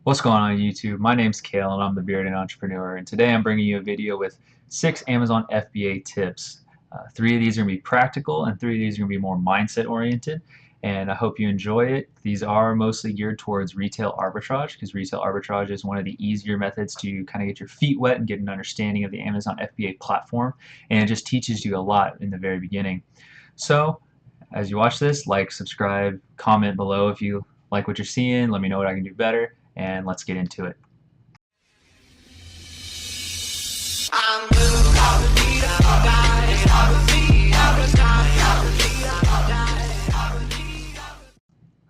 What's going on YouTube? My name's Cale and I'm the Bearded Entrepreneur, and today I'm bringing you a video with 6 Amazon FBA tips. 3 of these are going to be practical and 3 of these are going to be more mindset oriented, and I hope you enjoy it. These are mostly geared towards retail arbitrage because retail arbitrage is one of the easier methods to kind of get your feet wet and get an understanding of the Amazon FBA platform, and it just teaches you a lot in the very beginning. So as you watch this, like, subscribe, comment below if you like what you're seeing, let me know what I can do better, and let's get into it.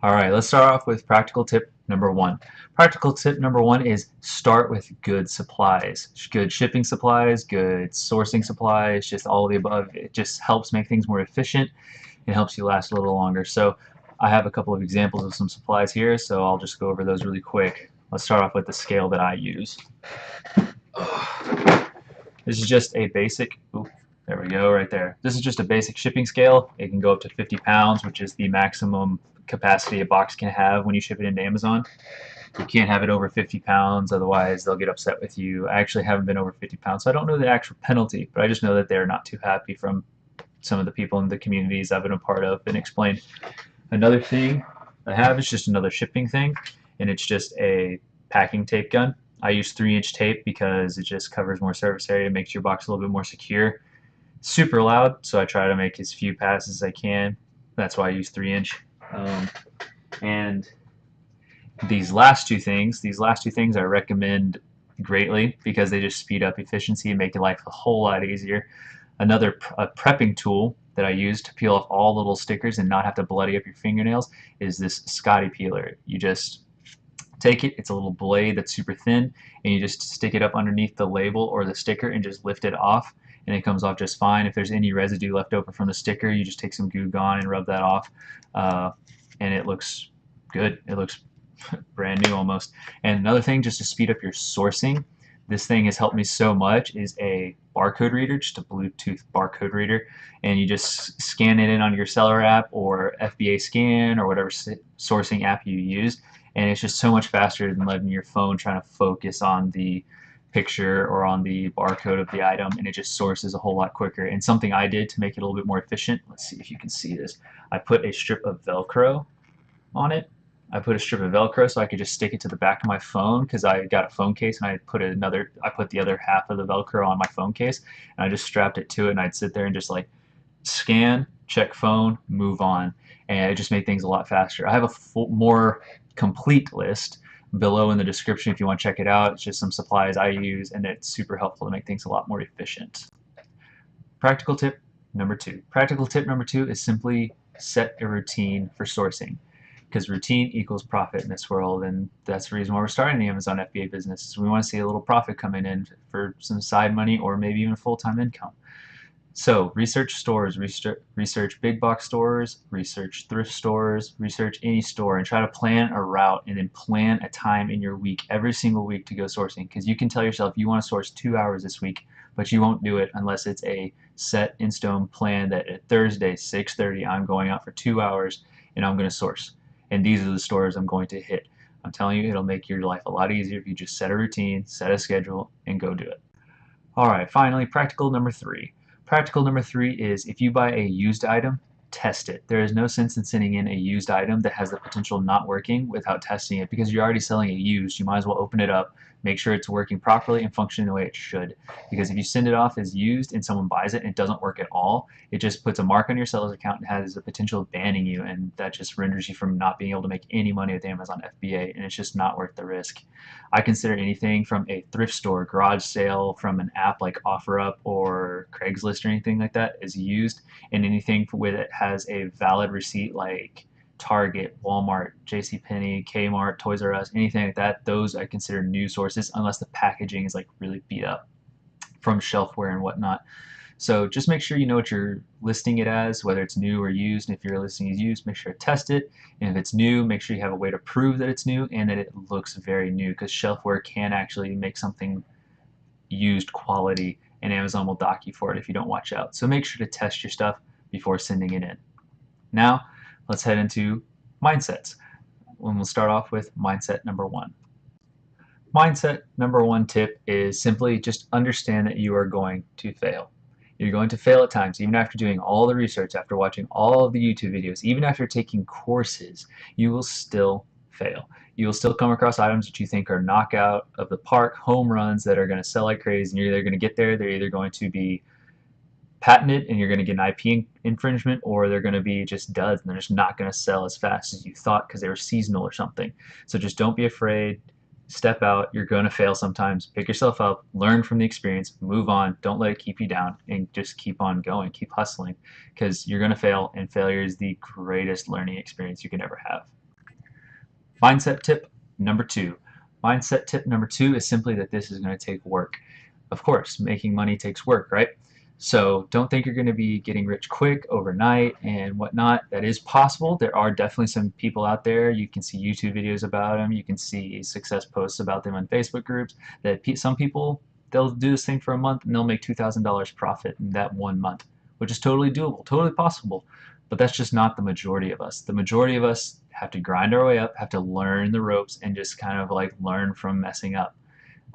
Alright, let's start off with practical tip number 1. Practical tip number 1 is start with good supplies. Good shipping supplies, good sourcing supplies, just all of the above. It just helps make things more efficient and helps you last a little longer. So I have a couple of examples of some supplies here, so I'll just go over those really quick. Let's start off with the scale that I use. This is just a basic, there we go, right there. This is just a basic shipping scale. It can go up to 50 pounds, which is the maximum capacity a box can have when you ship it into Amazon. You can't have it over 50 pounds, otherwise they'll get upset with you. I actually haven't been over 50 pounds, so I don't know the actual penalty, but I just know that they're not too happy from some of the people in the communities I've been a part of and explained. Another thing I have is just another shipping thing, and it's just a packing tape gun. I use 3-inch tape because it just covers more surface area, makes your box a little bit more secure. Super loud, so I try to make as few passes as I can. That's why I use 3-inch. And these last two things I recommend greatly because they just speed up efficiency and make your life a whole lot easier. Another prepping tool that I use to peel off all the little stickers and not have to bloody up your fingernails is this Scotty peeler. You just take it, it's a little blade that's super thin, and you just stick it up underneath the label or the sticker and just lift it off, and it comes off just fine. If there's any residue left over from the sticker, you just take some Goo Gone and rub that off, and it looks good. It looks brand new almost. And another thing, just to speed up your sourcing, this thing has helped me so much, is a barcode reader, just a Bluetooth barcode reader, and you just scan it in on your seller app or FBA scan or whatever sourcing app you use, and it's just so much faster than letting your phone trying to focus on the picture or on the barcode of the item, and it just sources a whole lot quicker. And something I did to make it a little bit more efficient, let's see if you can see this, I put a strip of Velcro on it. I put a strip of Velcro so I could just stick it to the back of my phone because I got a phone case, and I put the other half of the Velcro on my phone case, and I just strapped it to it, and I'd sit there and just like scan, check phone, move on, and it just made things a lot faster. I have a more complete list below in the description if you want to check it out. It's just some supplies I use, and it's super helpful to make things a lot more efficient. Practical tip number 2. Practical tip number 2 is simply set a routine for sourcing, because routine equals profit in this world, and that's the reason why we're starting the Amazon FBA business. Is we want to see a little profit coming in for some side money or maybe even full-time income. So research stores, research big box stores, research thrift stores, research any store, and try to plan a route and then plan a time in your week every single week to go sourcing, because you can tell yourself you want to source 2 hours this week, but you won't do it unless it's a set in stone plan that at Thursday 6:30 I'm going out for 2 hours and I'm going to source, and these are the stores I'm going to hit. I'm telling you, it'll make your life a lot easier if you just set a routine, set a schedule, and go do it. Alright, finally, practical number 3. Practical number 3 is if you buy a used item, test it. There is no sense in sending in a used item that has the potential of not working without testing it, because you're already selling it used. You might as well open it up, make sure it's working properly and functioning the way it should. Because if you send it off as used and someone buys it and it doesn't work at all, it just puts a mark on your seller's account and has the potential of banning you, and that just renders you from not being able to make any money with Amazon FBA, and it's just not worth the risk. I consider anything from a thrift store, garage sale, from an app like OfferUp or Craigslist or anything like that as used, and anything with it has a valid receipt like Target, Walmart, JCPenney, Kmart, Toys R Us, anything like that, those I consider new sources unless the packaging is like really beat up from shelfware and whatnot. So just make sure you know what you're listing it as, whether it's new or used. And if your listing is used, make sure to test it. And if it's new, make sure you have a way to prove that it's new and that it looks very new, because shelfware can actually make something used quality, and Amazon will dock you for it if you don't watch out. So make sure to test your stuff before sending it in. Now, let's head into mindsets. And we'll start off with mindset number 1. Mindset number one tip is simply just understand that you are going to fail. You're going to fail at times, even after doing all the research, after watching all of the YouTube videos, even after taking courses, you will still fail. You will still come across items that you think are knockout of the park, home runs that are going to sell like crazy, and you're either going to get there, they're either going to be patented and you're going to get an IP infringement, or they're going to be just duds and they're just not going to sell as fast as you thought because they were seasonal or something. So just don't be afraid. Step out. You're going to fail sometimes. Pick yourself up, learn from the experience, move on. Don't let it keep you down, and just keep on going. Keep hustling, because you're going to fail, and failure is the greatest learning experience you can ever have. Mindset tip number two. Mindset tip number two is simply that this is going to take work. Of course, making money takes work, right? So don't think you're going to be getting rich quick overnight and whatnot. That is possible. There are definitely some people out there. You can see YouTube videos about them. You can see success posts about them on Facebook groups. That some people, they'll do this thing for a month and they'll make $2,000 profit in that 1 month, which is totally doable, totally possible. But that's just not the majority of us. The majority of us have to grind our way up, have to learn the ropes, and just kind of like learn from messing up.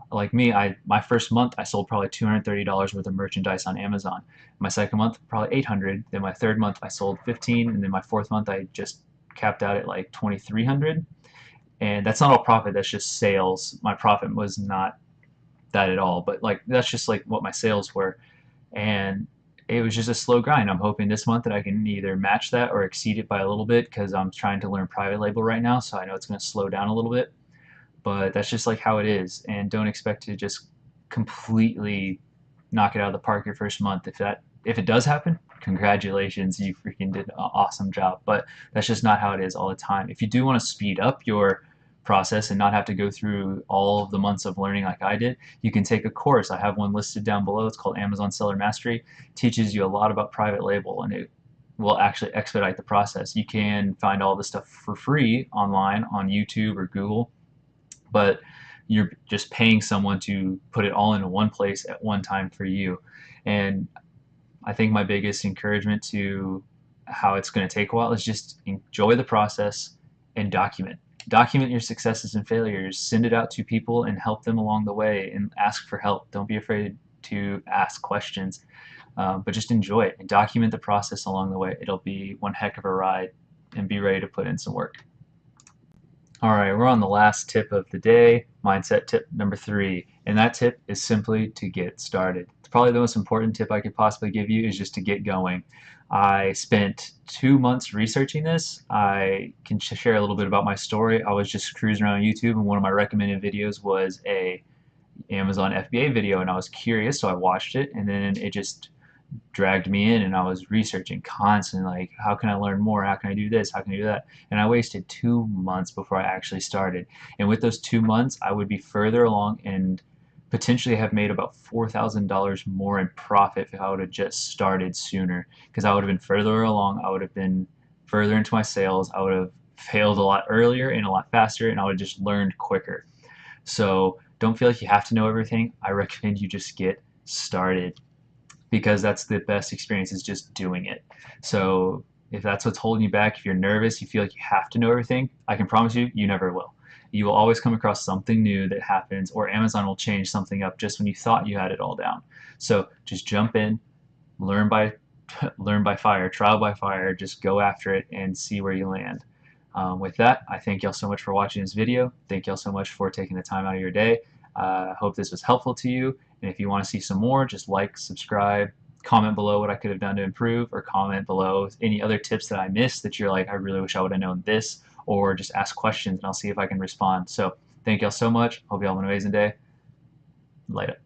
Like me, my first month I sold probably $230 worth of merchandise on Amazon. My second month probably 800. Then my third month I sold 15, and then my fourth month I just capped out at like 2,300. And that's not all profit. That's just sales. My profit was not that at all, but like that's just like what my sales were, and it was just a slow grind. I'm hoping this month that I can either match that or exceed it by a little bit, because I'm trying to learn private label right now, so I know it's going to slow down a little bit. But that's just like how it is, and don't expect to just completely knock it out of the park your first month. If it does happen, congratulations, you freaking did an awesome job. But that's just not how it is all the time. If you do want to speed up your process and not have to go through all of the months of learning like I did, you can take a course. I have one listed down below. It's called Amazon Seller Mastery. It teaches you a lot about private label, and it will actually expedite the process. You can find all this stuff for free online on YouTube or Google, but you're just paying someone to put it all into one place at one time for you. And I think my biggest encouragement to how it's going to take a while is just enjoy the process and document. Document your successes and failures. Send it out to people and help them along the way, and ask for help. Don't be afraid to ask questions, but just enjoy it and document the process along the way. It'll be one heck of a ride, and be ready to put in some work. All right, we're on the last tip of the day, mindset tip number three, and that tip is simply to get started. It's probably the most important tip I could possibly give you, is just to get going. I spent 2 months researching this. I can share a little bit about my story. I was just cruising around YouTube, and one of my recommended videos was a Amazon FBA video, and I was curious, so I watched it, and then it just dragged me in, and I was researching constantly, like, how can I learn more? How can I do this? How can I do that? And I wasted 2 months before I actually started. And with those 2 months, I would be further along and potentially have made about $4,000 more in profit if I would have just started sooner, because I would have been further along. I would have been further into my sales. I would have failed a lot earlier and a lot faster, and I would have just learned quicker. So don't feel like you have to know everything. I recommend you just get started, because that's the best experience, is just doing it. So if that's what's holding you back, if you're nervous, you feel like you have to know everything, I can promise you, you never will. You will always come across something new that happens, or Amazon will change something up just when you thought you had it all down. So just jump in, learn by learn by fire, trial by fire, just go after it and see where you land. With that, I thank y'all so much for watching this video. Thank y'all so much for taking the time out of your day. I hope this was helpful to you. And if you want to see some more, just like, subscribe, comment below what I could have done to improve, or comment below any other tips that I missed that you're like, I really wish I would have known this, or just ask questions and I'll see if I can respond. So thank y'all so much. Hope y'all have an amazing day. Later.